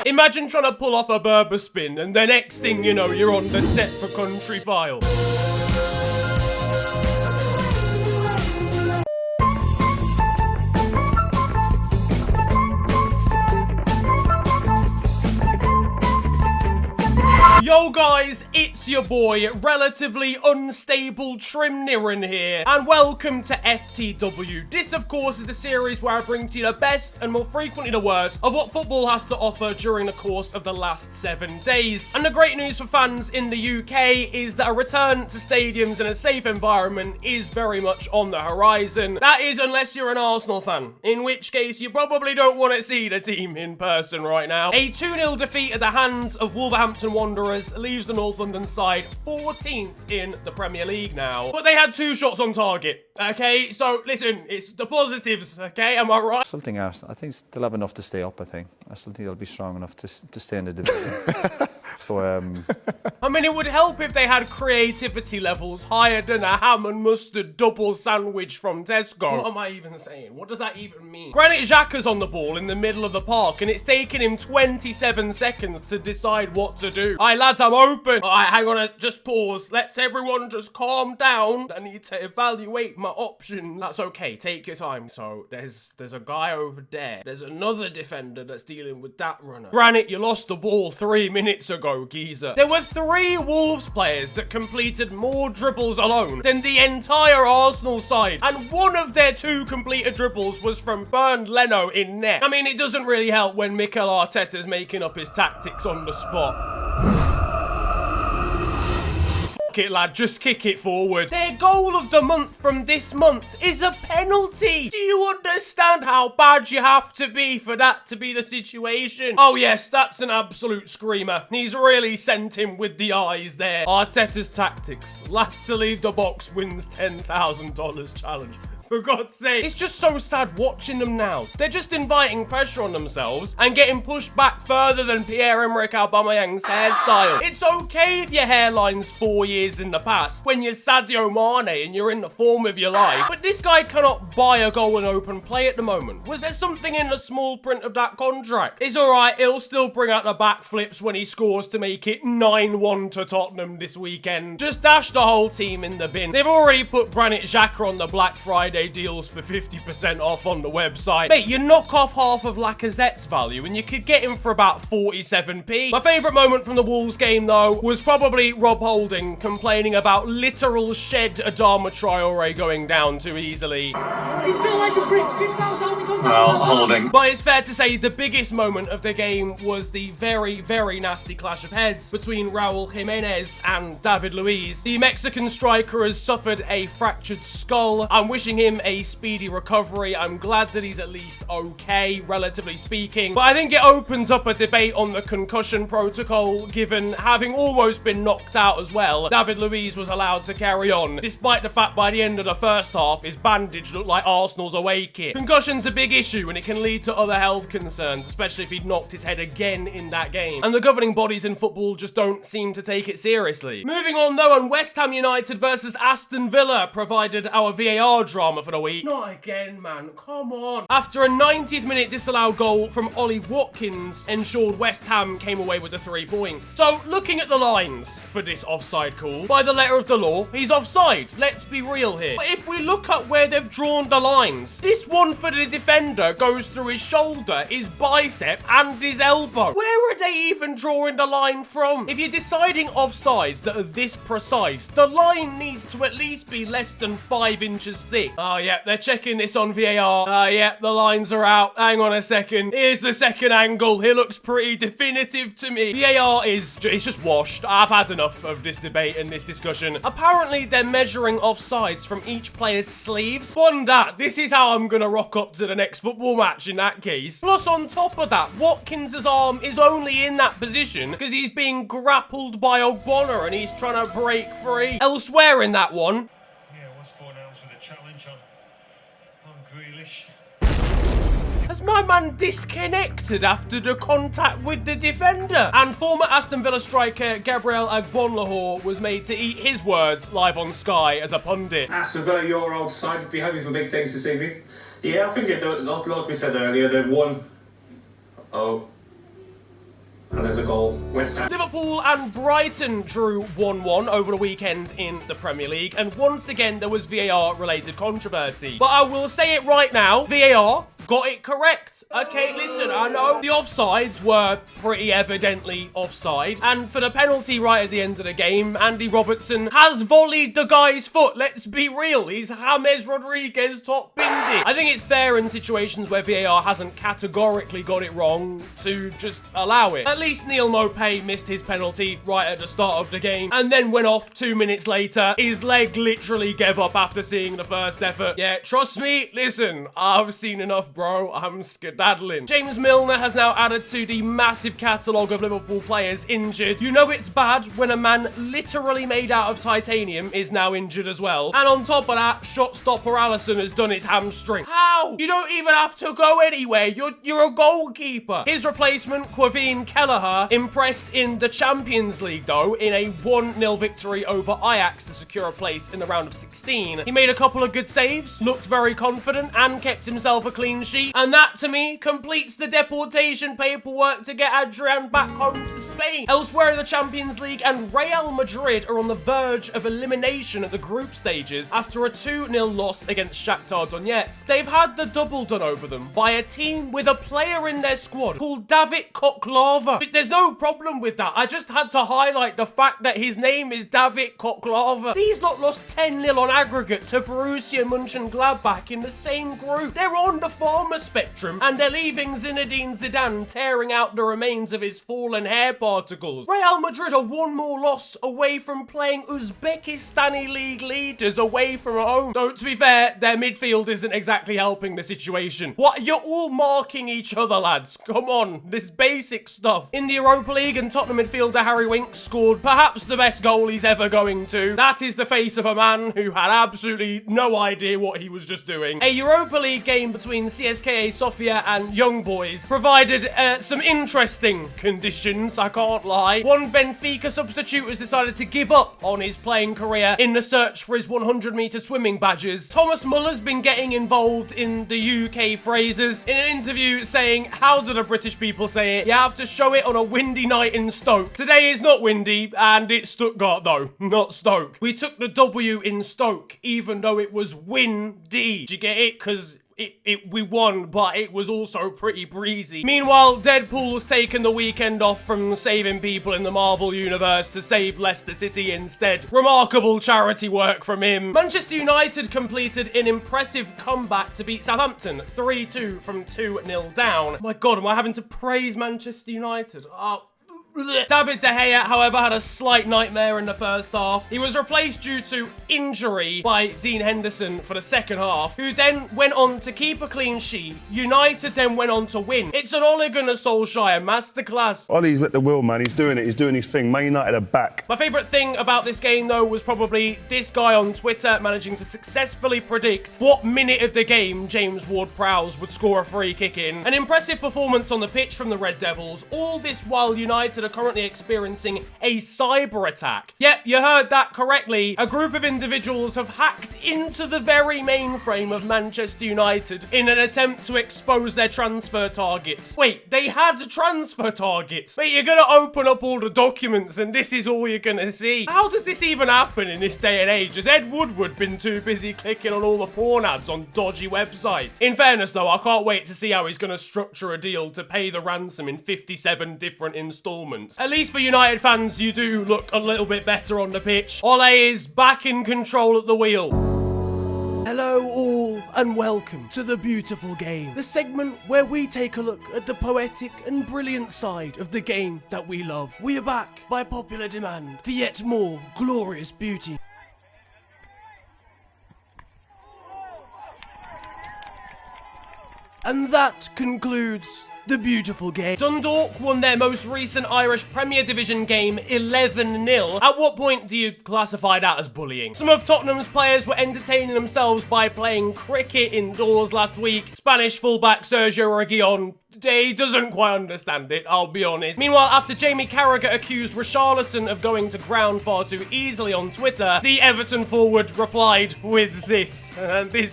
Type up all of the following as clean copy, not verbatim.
Imagine trying to pull off a Berber spin and the next thing you know, you're on the set for Country File. Yo guys, it's your boy, relatively unstable Trimnirin here, and welcome to FTW. This of course is the series where I bring to you the best and more frequently the worst of what football has to offer during the course of the last 7 days. And the great news for fans in the UK is that a return to stadiums in a safe environment is very much on the horizon. That is unless you're an Arsenal fan, in which case you probably don't want to see the team in person right now. A 2-0 defeat at the hands of Wolverhampton Wanderers leaves the North London side 14th in the Premier League now. But they had 2 shots on target, okay? So, listen, it's the positives, okay? Am I right? I still think Arsenal, I think they'll have enough to stay up, I think. I still think they'll be strong enough to stay in the division. So, I mean, it would help if they had creativity levels higher than a ham and mustard double sandwich from Tesco. What am I even saying? What does that even mean? Granit Xhaka's on the ball in the middle of the park, and it's taken him 27 seconds to decide what to do. Aye, lads, I'm open. Alright, hang on, just pause. Let's everyone just calm down. I need to evaluate my options. That's okay, take your time. So, there's a guy over there. There's another defender that's dealing with that runner. Granit, you lost the ball 3 minutes ago, geezer. There were 3 Wolves players that completed more dribbles alone than the entire Arsenal side, and one of their 2 completed dribbles was from Bernd Leno in net. I mean, it doesn't really help when Mikel Arteta's making up his tactics on the spot. It, lad, just kick it forward. Their goal of the month from this month is a penalty. Do you understand how bad you have to be for that to be the situation? Oh yes, that's an absolute screamer. He's really sent him with the eyes there. Arteta's tactics. Last to leave the box wins $10,000 challenge. For God's sake. It's just so sad watching them now. They're just inviting pressure on themselves and getting pushed back further than Pierre-Emerick Aubameyang's hairstyle. It's okay if your hairline's 4 years in the past, when you're Sadio Mane and you're in the form of your life, but this guy cannot buy a goal in open play at the moment. Was there something in the small print of that contract? It's alright, he'll still bring out the backflips when he scores to make it 9-1 to Tottenham this weekend. Just dash the whole team in the bin. They've already put Granit Xhaka on the Black Friday deals for 50% off on the website. Mate, you knock off half of Lacazette's value and you could get him for about 47p. My favourite moment from the Wolves game, though, was probably Rob Holding complaining about literal shed Adama Traore going down too easily. well, Holding. But it's fair to say the biggest moment of the game was the very, very nasty clash of heads between Raul Jimenez and David Luiz. The Mexican striker has suffered a fractured skull. I'm wishing him a speedy recovery. I'm glad that he's at least okay, relatively speaking. But I think it opens up a debate on the concussion protocol, given having almost been knocked out as well, David Luiz was allowed to carry on, despite the fact by the end of the first half, his bandage looked like Arsenal's away kit. Concussion's a big issue and it can lead to other health concerns, especially if he'd knocked his head again in that game. And the governing bodies in football just don't seem to take it seriously. Moving on though, and West Ham United versus Aston Villa provided our VAR drama for the week. Not again, man. Come on. After a 90th minute disallowed goal from Ollie Watkins ensured West Ham came away with the 3 points. So, looking at the lines for this offside call, by the letter of the law, he's offside. Let's be real here. But if we look at where they've drawn the lines, this one for the defender goes through his shoulder, his bicep, and his elbow. Where are they even drawing the line from? If you're deciding offsides that are this precise, the line needs to at least be less than 5 inches thick. Oh, yeah, they're checking this on VAR. Yeah, the lines are out. Hang on a second. Here's the second angle. It looks pretty definitive to me. VAR it's just washed. I've had enough of this debate and this discussion. Apparently, they're measuring offsides from each player's sleeves. Fun that. This is how I'm gonna rock up to the next football match in that case. Plus, on top of that, Watkins' arm is only in that position because he's being grappled by Ogbonna and he's trying to break free. Elsewhere in that one, Has my man disconnected after the contact with the defender? And former Aston Villa striker Gabriel Agbonlahor was made to eat his words live on Sky as a pundit. Aston Villa, your old side, be hoping for big things this evening. Yeah, I think like we said earlier, they've won. Oh. And there's a goal. West Ham. Liverpool and Brighton drew 1-1 over the weekend in the Premier League, and once again there was VAR-related controversy. But I will say it right now, VAR got it correct. Okay, listen, I know the offsides were pretty evidently offside, and for the penalty right at the end of the game, Andy Robertson has volleyed the guy's foot. Let's be real, he's James Rodriguez top bindi. I think it's fair in situations where VAR hasn't categorically got it wrong to just allow it. At least Neil Maupay missed his penalty right at the start of the game and then went off 2 minutes later. His leg literally gave up after seeing the first effort. Yeah, trust me, listen, I've seen enough, bro. I'm skedaddling. James Milner has now added to the massive catalogue of Liverpool players injured. You know it's bad when a man literally made out of titanium is now injured as well. And on top of that, shot stopper Alisson has done his hamstring. How? You don't even have to go anywhere. You're a goalkeeper. His replacement, Quaveen Kelleher, impressed in the Champions League though, in a 1-0 victory over Ajax to secure a place in the round of 16. He made a couple of good saves, looked very confident, and kept himself a clean sheet. And that, to me, completes the deportation paperwork to get Adrian back home to Spain. Elsewhere in the Champions League, and Real Madrid are on the verge of elimination at the group stages after a 2-0 loss against Shakhtar Donetsk. They've had the double done over them by a team with a player in their squad called David Koklava. There's no problem with that. I just had to highlight the fact that his name is David Koklava. These lot lost 10-0 on aggregate to Borussia Mönchengladbach in the same group. They're on the farmer spectrum, and they're leaving Zinedine Zidane tearing out the remains of his fallen hair particles. Real Madrid are one more loss away from playing Uzbekistani league leaders away from home. Though, to be fair, their midfield isn't exactly helping the situation. What? You're all marking each other, lads. Come on, this basic stuff. In the Europa League, and Tottenham midfielder Harry Winks scored perhaps the best goal he's ever going to. That is the face of a man who had absolutely no idea what he was just doing. A Europa League game between CSKA Sofia and Young Boys provided some interesting conditions, I can't lie. One Benfica substitute has decided to give up on his playing career in the search for his 100-meter swimming badges. Thomas Muller's been getting involved in the UK phrases in an interview saying, how do the British people say it? You have to show it on a windy night in Stoke. Today is not windy, and it's Stuttgart though, not Stoke. We took the W in Stoke, even though it was windy. Do you get it? Because we won, but it was also pretty breezy. Meanwhile, Deadpool's taken the weekend off from saving people in the Marvel universe to save Leicester City instead. Remarkable charity work from him. Manchester United completed an impressive comeback to beat Southampton 3-2 from 2-0 down. My God, am I having to praise Manchester United? David De Gea, however, had a slight nightmare in the first half. He was replaced due to injury by Dean Henderson for the second half, who then went on to keep a clean sheet. United then went on to win. It's an Ole Gunnar Solskjaer masterclass. Ollie's lit the wheel, man. He's doing it. He's doing his thing. Man United are back. My favourite thing about this game, though, was probably this guy on Twitter managing to successfully predict what minute of the game James Ward-Prowse would score a free kick in. An impressive performance on the pitch from the Red Devils, all this while United are currently experiencing a cyber attack. Yep, you heard that correctly. A group of individuals have hacked into the very mainframe of Manchester United in an attempt to expose their transfer targets. Wait, they had transfer targets? Wait, you're gonna open up all the documents and this is all you're gonna see? How does this even happen in this day and age? Has Ed Woodward been too busy clicking on all the porn ads on dodgy websites? In fairness though, I can't wait to see how he's gonna structure a deal to pay the ransom in 57 different installments. At least for United fans, you do look a little bit better on the pitch. Ole is back in control at the wheel. Hello all, and welcome to The Beautiful Game, the segment where we take a look at the poetic and brilliant side of the game that we love. We are back by popular demand for yet more glorious beauty. And that concludes the beautiful game. Dundalk won their most recent Irish Premier Division game 11-0. At what point do you classify that as bullying? Some of Tottenham's players were entertaining themselves by playing cricket indoors last week. Spanish fullback Sergio Reguilon, he doesn't quite understand it, I'll be honest. Meanwhile, after Jamie Carragher accused Richarlison of going to ground far too easily on Twitter, the Everton forward replied with this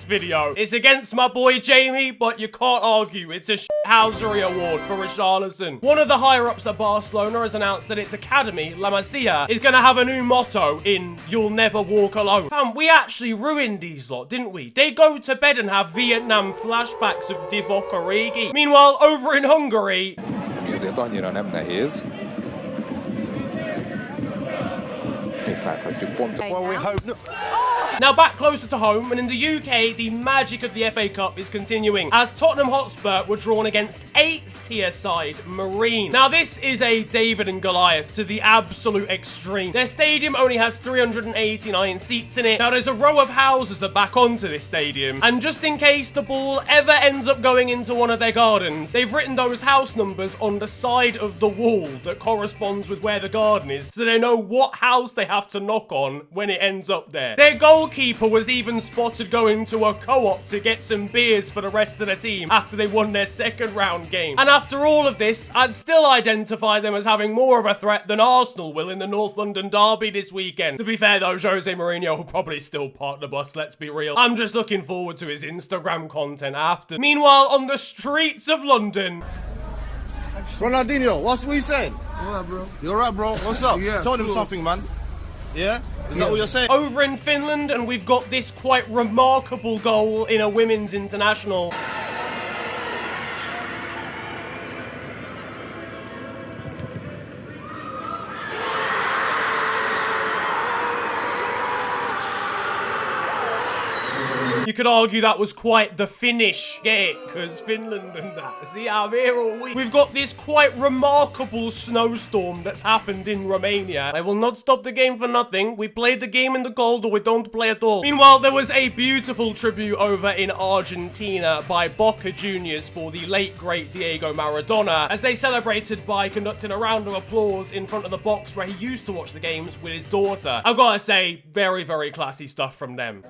video. It's against my boy Jamie, but you can't argue. It's a shithousery award for Richarlison. One of the higher-ups at Barcelona has announced that its academy, La Masia, is going to have a new motto in "You'll never walk alone." Fam, we actually ruined these lot, didn't we? They go to bed and have Vietnam flashbacks of Divock Origi. Meanwhile, over in Hungary, ezért annyira nem nehéz. Itt láthatjuk pont. Well, we hope not. now back closer to home, and in the UK, the magic of the FA Cup is continuing, as Tottenham Hotspur were drawn against 8th tier side Marine. Now this is a David and Goliath to the absolute extreme. Their stadium only has 389 seats in it. Now there's a row of houses that back onto this stadium, and just in case the ball ever ends up going into one of their gardens, they've written those house numbers on the side of the wall that corresponds with where the garden is, so they know what house they have to knock on when it ends up there. Their goalkeeper was even spotted going to a co-op to get some beers for the rest of the team after they won their second round game. And after all of this, I'd still identify them as having more of a threat than Arsenal will in the North London derby this weekend. To be fair though, Jose Mourinho will probably still park the bus, let's be real. I'm just looking forward to his Instagram content after. Meanwhile, on the streets of London, Ronaldinho, what's we saying? Alright, bro. You alright, bro? What's up? Yeah, told him something, man. Yeah? Is that what you're saying? over in Finland, and we've got this quite remarkable goal in a women's international. You could argue that was quite the Finnish, get it? Because Finland and that. See, I'm here all week. We've got this quite remarkable snowstorm that's happened in Romania. I will not stop the game for nothing. We played the game in the cold, or we don't play at all. Meanwhile, there was a beautiful tribute over in Argentina by Boca Juniors for the late, great Diego Maradona, as they celebrated by conducting a round of applause in front of the box where he used to watch the games with his daughter. I've got to say, very, very classy stuff from them.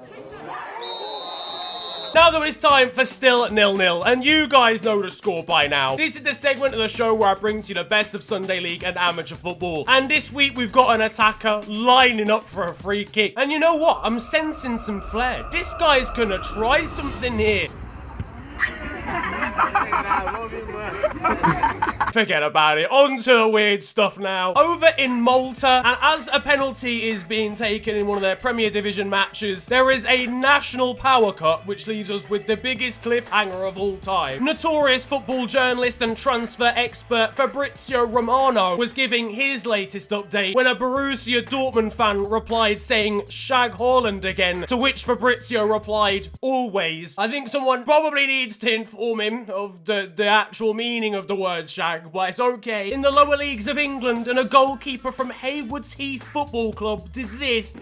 Now though, it's time for Still 0-0, and you guys know the score by now. This is the segment of the show where I bring to you the best of Sunday League and amateur football. And this week we've got an attacker lining up for a free kick. And you know what? I'm sensing some flair. This guy's gonna try something here. Forget about it. On to the weird stuff now. Over in Malta, and as a penalty is being taken in one of their Premier Division matches, there is a national power cut, which leaves us with the biggest cliffhanger of all time. Notorious football journalist and transfer expert Fabrizio Romano was giving his latest update when a Borussia Dortmund fan replied saying, "Shag Haaland again," to which Fabrizio replied, "Always." I think someone probably needs to inform him of the actual meaning of the word shag, but it's okay. In the lower leagues of England, and a goalkeeper from Haywards Heath Football Club did this.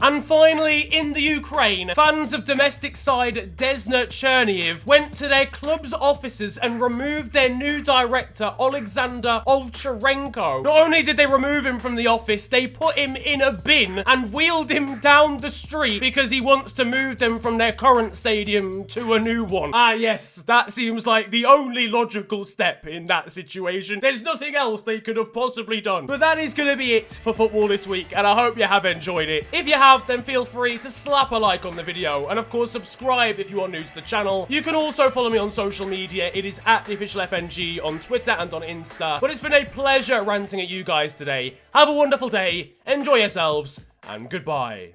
And finally, in the Ukraine, fans of domestic side Desna Cherniev went to their club's offices and removed their new director, Alexander Ovcharenko. Not only did they remove him from the office, they put him in a bin and wheeled him down the street because he wants to move them from their current stadium to a new one. Ah yes, that seems like the only logical step in that situation. There's nothing else they could have possibly done. But that is going to be it for football this week, and I hope you have enjoyed it. If you have, then feel free to slap a like on the video, and of course subscribe if you are new to the channel. You can also follow me on social media. It is at @theofficialfng on Twitter and on Insta. But it's been a pleasure ranting at you guys today. Have a wonderful day, enjoy yourselves, and goodbye.